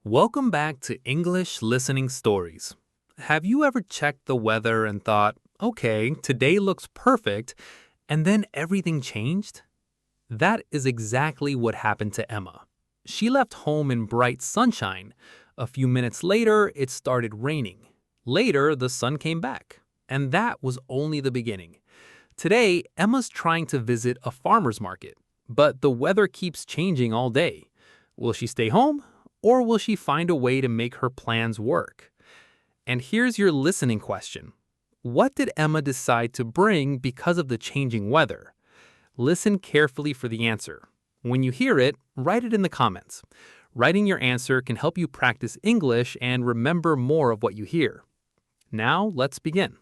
Welcome back to English Listening Stories. Have you ever checked the weather and thought, okay, today looks perfect, and then everything changed? That is exactly what happened to Emma. She left home in bright sunshine. A few minutes later, it started raining. Later, the sun came back. And that was only the beginning. Today, Emma's trying to visit a farmer's market, but the weather keeps changing all day. Will she stay home? Or will she find a way to make her plans work? And here's your listening question. What did Emma decide to bring because of the changing weather? Listen carefully for the answer. When you hear it, write it in the comments. Writing your answer can help you practice English and remember more of what you hear. Now, let's begin.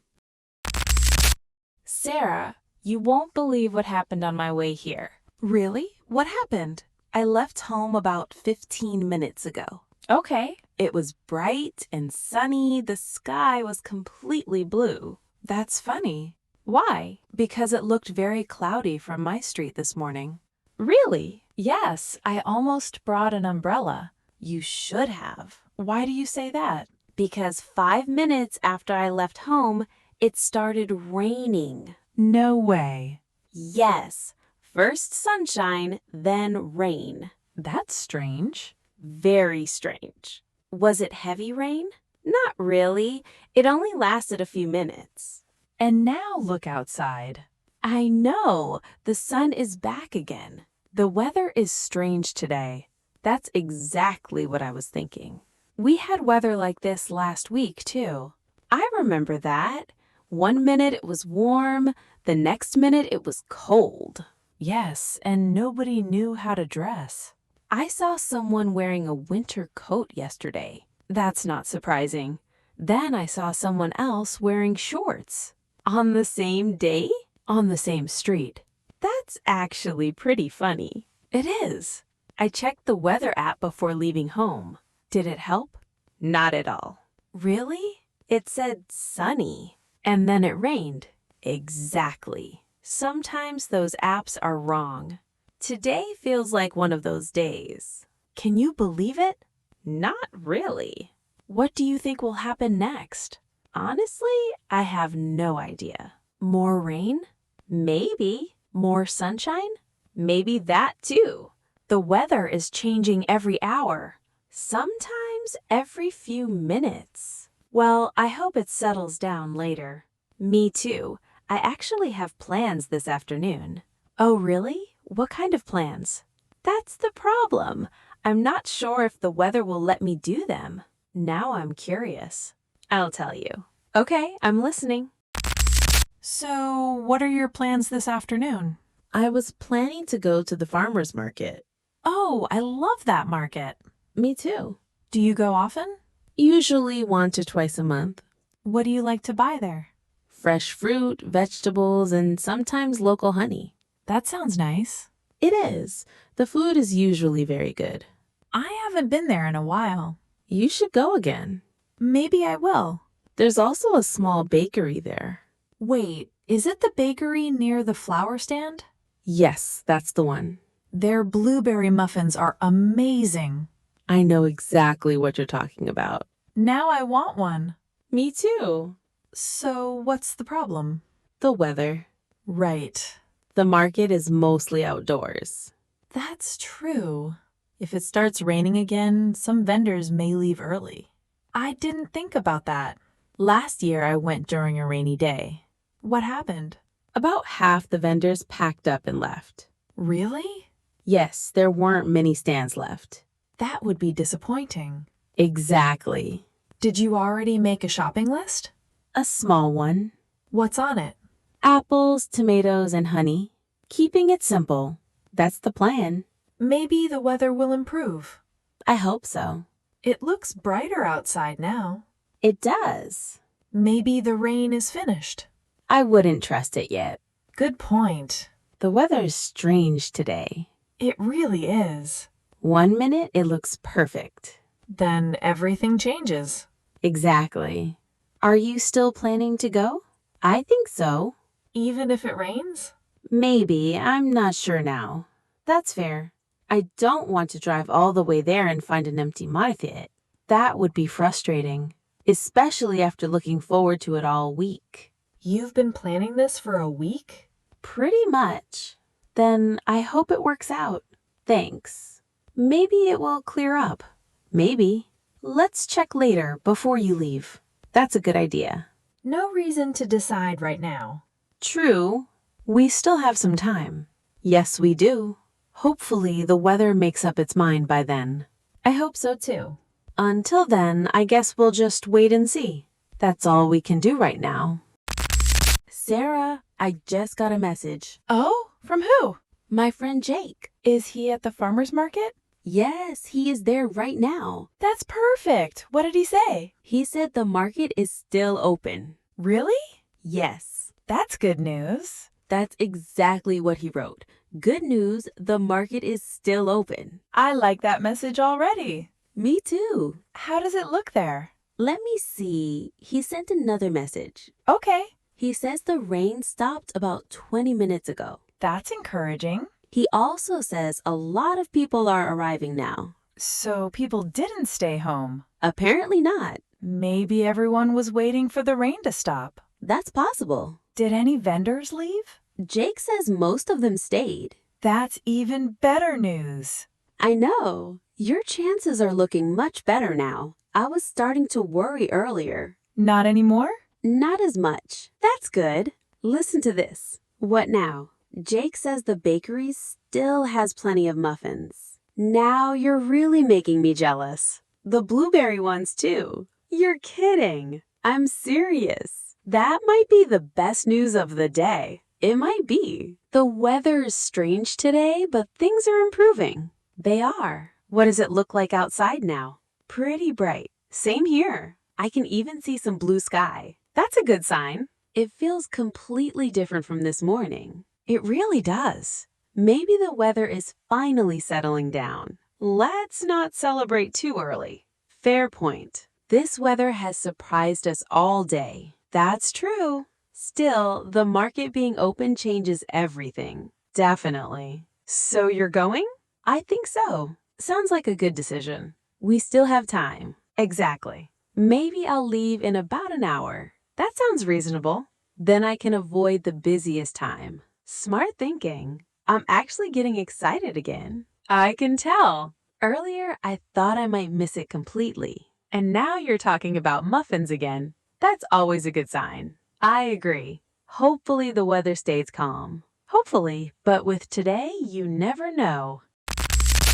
Sarah, you won't believe what happened on my way here. Really? What happened? I left home about 15 minutes ago. Okay. It was bright and sunny. The sky was completely blue. That's funny, Why? because it looked very cloudy from my street this morning. Really? Yes, I almost brought an umbrella. You should have. Why do you say that? Because 5 minutes after I left home, it started raining. No way. Yes. First sunshine, then rain. That's strange. Very strange. Was it heavy rain? Not really. It only lasted a few minutes. And now look outside. I know. The sun is back again. The weather is strange today. That's exactly what I was thinking. We had weather like this last week, too. I remember that. 1 minute it was warm, the next minute it was cold. Yes, and nobody knew how to dress. I saw someone wearing a winter coat yesterday. That's not surprising. Then I saw someone else wearing shorts. On the same day? On the same street. That's actually pretty funny. It is. I checked the weather app before leaving home. Did it help? Not at all. Really? It said sunny. And then it rained. Exactly. Sometimes those apps are wrong. Today feels like one of those days. Can you believe it? Not really. What do you think will happen next? Honestly, I have no idea. More rain? Maybe. More sunshine? Maybe that too. The weather is changing every hour. Sometimes every few minutes. Well, I hope it settles down later. Me too. I actually have plans this afternoon. Oh, really? What kind of plans? That's the problem. I'm not sure if the weather will let me do them. Now I'm curious. I'll tell you. Okay, I'm listening. So, what are your plans this afternoon? I was planning to go to the farmer's market. Oh, I love that market. Me too. Do you go often? Usually once or twice a month. What do you like to buy there? Fresh fruit, vegetables, and sometimes local honey. That sounds nice. It is. The food is usually very good. I haven't been there in a while. You should go again. Maybe I will. There's also a small bakery there. Wait, is it the bakery near the flower stand? Yes, that's the one. Their blueberry muffins are amazing. I know exactly what you're talking about. Now I want one. Me too. So what's the problem? The weather. Right. The market is mostly outdoors. That's true. If it starts raining again, some vendors may leave early. I didn't think about that. Last year I went during a rainy day. What happened? About half the vendors packed up and left. Really? Yes, there weren't many stands left. That would be disappointing. Exactly. Did you already make a shopping list? A small one. What's on it? Apples, tomatoes, and honey. Keeping it simple. That's the plan. Maybe the weather will improve. I hope so. It looks brighter outside now. It does. Maybe the rain is finished. I wouldn't trust it yet. Good point. The weather is strange today. It really is. 1 minute it looks perfect. Then everything changes. Exactly. Are you still planning to go? I think so. Even if it rains? Maybe. I'm not sure now. That's fair. I don't want to drive all the way there and find an empty market. That would be frustrating, especially after looking forward to it all week. You've been planning this for a week? Pretty much. Then I hope it works out. Thanks. Maybe it will clear up. Maybe. Let's check later before you leave. That's a good idea. No reason to decide right now. True. We still have some time. Yes, we do. Hopefully the weather makes up its mind by then. I hope so too. Until then, I guess we'll just wait and see. That's all we can do right now. Sarah, I just got a message. Oh, from who? My friend Jake. Is he at the farmer's market? Yes, he is there right now. That's perfect. What did he say? He said the market is still open. Really? Yes. That's good news. That's exactly what he wrote. Good news, the market is still open. I like that message already. Me too. How does it look there? Let me see. He sent another message. Okay. He says the rain stopped about 20 minutes ago. That's encouraging. He also says a lot of people are arriving now. So people didn't stay home. Apparently not. Maybe everyone was waiting for the rain to stop. That's possible. Did any vendors leave? Jake says most of them stayed. That's even better news. I know. Your chances are looking much better now. I was starting to worry earlier. Not anymore? Not as much. That's good. Listen to this. What now? Jake says the bakery still has plenty of muffins. Now you're really making me jealous. The blueberry ones too. You're kidding. I'm serious. That might be the best news of the day. It might be. The weather is strange today, but things are improving. They are. What does it look like outside now? Pretty bright. Same here. I can even see some blue sky. That's a good sign. It feels completely different from this morning. It really does. Maybe the weather is finally settling down. Let's not celebrate too early. Fair point. This weather has surprised us all day. That's true. Still, the market being open changes everything. Definitely. So you're going? I think so. Sounds like a good decision. We still have time. Exactly. Maybe I'll leave in about an hour. That sounds reasonable. Then I can avoid the busiest time. Smart thinking. I'm actually getting excited again. I can tell. Earlier, I thought I might miss it completely. And now you're talking about muffins again. That's always a good sign. I agree. Hopefully the weather stays calm. Hopefully, but with today, you never know.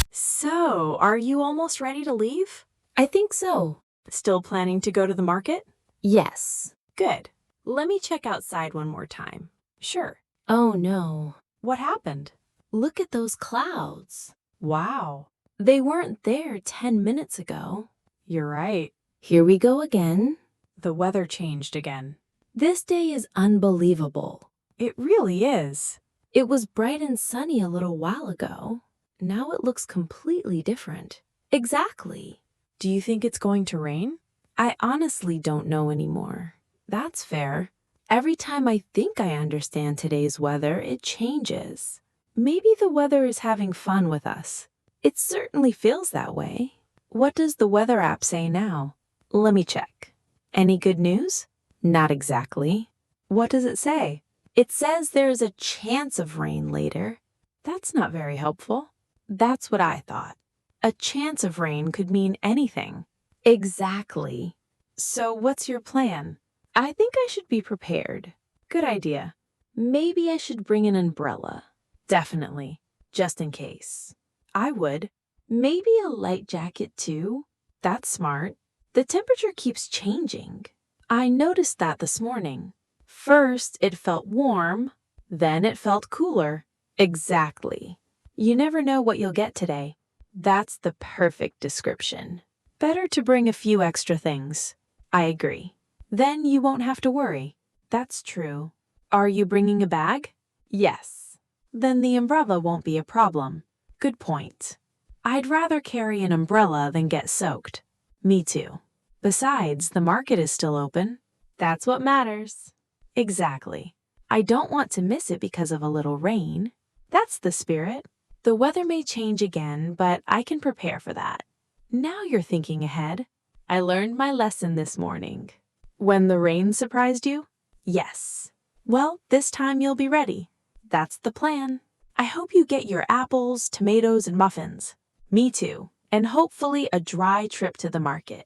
So, are you almost ready to leave? I think so. Still planning to go to the market? Yes. Good. Let me check outside one more time. Sure. Oh no. What happened? Look at those clouds. Wow. They weren't there 10 minutes ago. You're right. Here we go again. The weather changed again. This day is unbelievable. It really is. It was bright and sunny a little while ago. Now it looks completely different. Exactly. Do you think it's going to rain? I honestly don't know anymore. That's fair. Every time I think I understand today's weather, it changes. Maybe the weather is having fun with us. It certainly feels that way. What does the weather app say now? Let me check. Any good news? Not exactly. What does it say? It says there's a chance of rain later. That's not very helpful. That's what I thought. A chance of rain could mean anything. Exactly. So what's your plan? I think I should be prepared. Good idea. Maybe I should bring an umbrella. Definitely. Just in case. I would. Maybe a light jacket too. That's smart. The temperature keeps changing. I noticed that this morning. First, it felt warm. Then it felt cooler. Exactly. You never know what you'll get today. That's the perfect description. Better to bring a few extra things. I agree. Then you won't have to worry. That's true. Are you bringing a bag? Yes. Then the umbrella won't be a problem. Good point. I'd rather carry an umbrella than get soaked. Me too. Besides, the market is still open. That's what matters. Exactly. I don't want to miss it because of a little rain. That's the spirit. The weather may change again, but I can prepare for that. Now you're thinking ahead. I learned my lesson this morning. When the rain surprised you? Yes. Well, this time you'll be ready. That's the plan. I hope you get your apples, tomatoes, and muffins. Me too. And hopefully a dry trip to the market.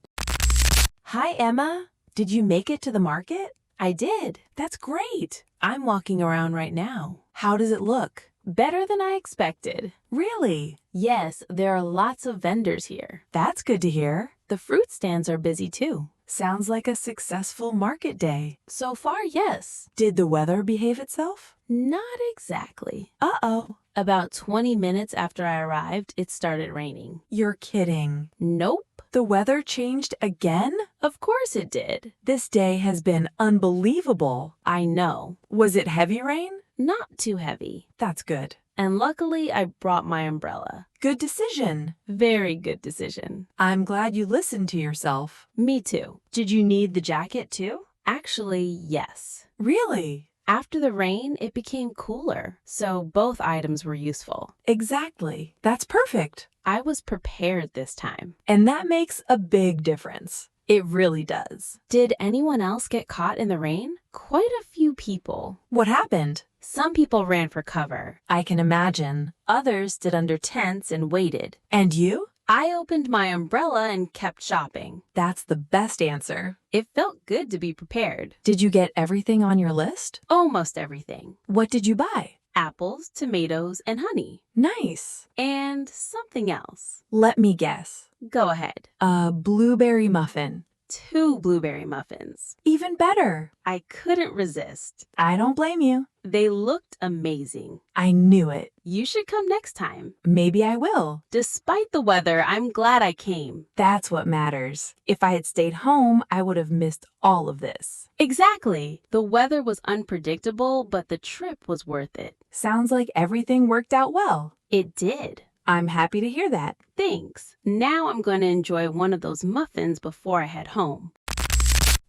Hi, Emma. Did you make it to the market? I did. That's great. I'm walking around right now. How does it look? Better than I expected. Really? Yes, there are lots of vendors here. That's good to hear. The fruit stands are busy too. Sounds like a successful market day. So far, yes. Did the weather behave itself? Not exactly. Uh-oh. About 20 minutes after I arrived, it started raining. You're kidding. Nope. The weather changed again? Of course it did. This day has been unbelievable. I know. Was it heavy rain? Not too heavy. That's good. And luckily, I brought my umbrella. Good decision. Very good decision. I'm glad you listened to yourself. Me too. Did you need the jacket too? Actually, yes. Really? After the rain, it became cooler, so both items were useful. Exactly. That's perfect. I was prepared this time. And that makes a big difference. It really does. Did anyone else get caught in the rain? Quite a few people. What happened? Some people ran for cover. I can imagine. Others stood under tents and waited. And you? I opened my umbrella and kept shopping. That's the best answer. It felt good to be prepared. Did you get everything on your list? Almost everything. What did you buy? Apples, tomatoes, and honey. Nice. And something else. Let me guess. Go ahead. A blueberry muffin. 2 blueberry muffins. Even better. I couldn't resist. I don't blame you. They looked amazing. I knew it. You should come next time. Maybe I will. Despite the weather, I'm glad I came. That's what matters. If I had stayed home, I would have missed all of this. Exactly. The weather was unpredictable, but the trip was worth it. Sounds like everything worked out well. It did. I'm happy to hear that. Thanks. Now I'm going to enjoy one of those muffins before I head home.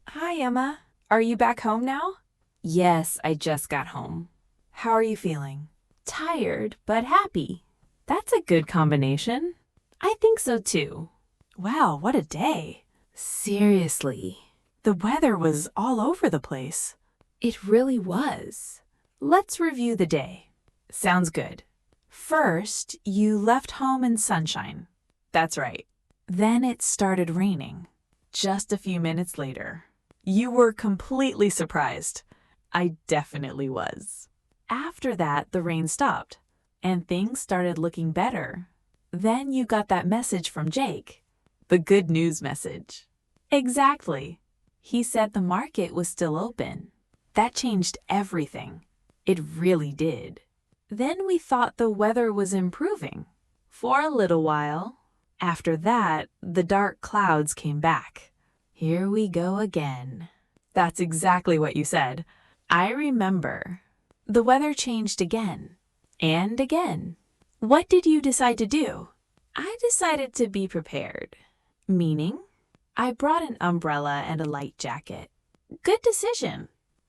Hi, Emma. Are you back home now? Yes, I just got home. How are you feeling? Tired, but happy. That's a good combination. I think so too. Wow, what a day. Seriously. The weather was all over the place. It really was. Let's review the day. Sounds good. First, you left home in sunshine. That's right. Then it started raining. Just a few minutes later. You were completely surprised. I definitely was. After that, the rain stopped, and things started looking better. Then you got that message from Jake. The good news message. Exactly. He said the market was still open. That changed everything. It really did. Then we thought the weather was improving. For a little while. After that, the dark clouds came back. Here we go again. That's exactly what you said. I remember. The weather changed again. And again. What did you decide to do? I decided to be prepared. Meaning? I brought an umbrella and a light jacket. Good decision.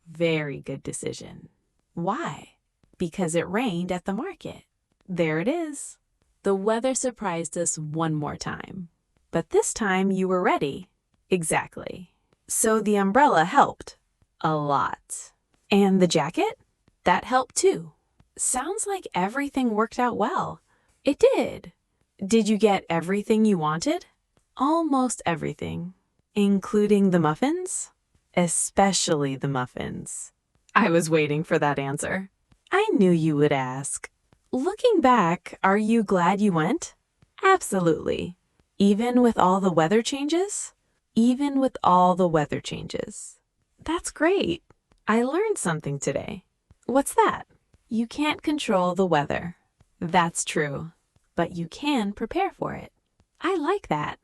Very good decision. Why? Because it rained at the market. There it is. The weather surprised us one more time. But this time you were ready. Exactly. So the umbrella helped. A lot. And the jacket? That helped too. Sounds like everything worked out well. It did. Did you get everything you wanted? Almost everything. Including the muffins? Especially the muffins. I was waiting for that answer. I knew you would ask. Looking back, are you glad you went? Absolutely. Even with all the weather changes? Even with all the weather changes. That's great. I learned something today. What's that? You can't control the weather. That's true. But you can prepare for it. I like that.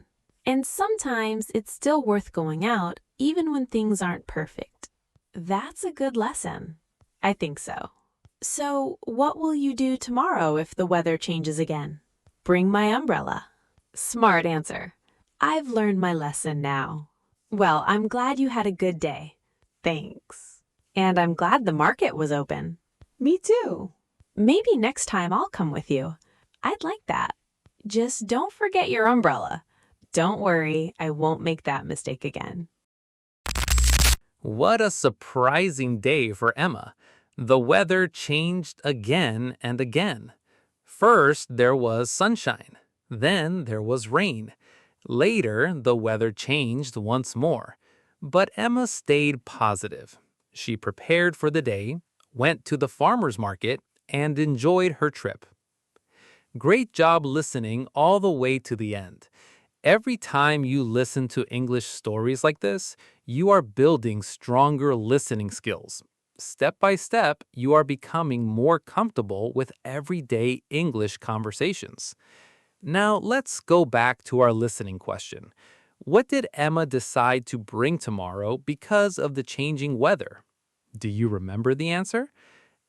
And sometimes it's still worth going out even when things aren't perfect. That's a good lesson. I think so. So, what will you do tomorrow if the weather changes again? Bring my umbrella. Smart answer. I've learned my lesson now. Well, I'm glad you had a good day. Thanks. And I'm glad the market was open. Me too. Maybe next time I'll come with you. I'd like that. Just don't forget your umbrella. Don't worry, I won't make that mistake again. What a surprising day for Emma. The weather changed again and again. First, there was sunshine. Then there was rain. Later, the weather changed once more. But Emma stayed positive. She prepared for the day, went to the farmer's market, and enjoyed her trip. Great job listening all the way to the end. Every time you listen to English stories like this, you are building stronger listening skills. Step by step, you are becoming more comfortable with everyday English conversations. Now, let's go back to our listening question. What did Emma decide to bring tomorrow because of the changing weather? Do you remember the answer?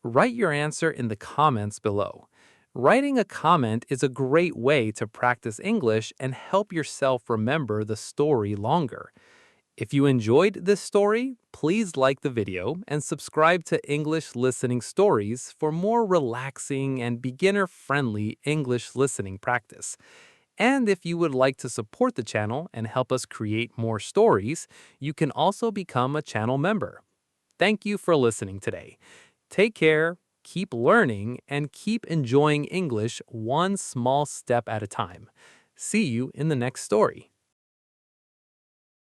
Write your answer in the comments below. Writing a comment is a great way to practice English and help yourself remember the story longer. If you enjoyed this story, please like the video and subscribe to English Listening Stories for more relaxing and beginner-friendly English listening practice. And if you would like to support the channel and help us create more stories, you can also become a channel member. Thank you for listening today. Take care, keep learning, and keep enjoying English one small step at a time. See you in the next story.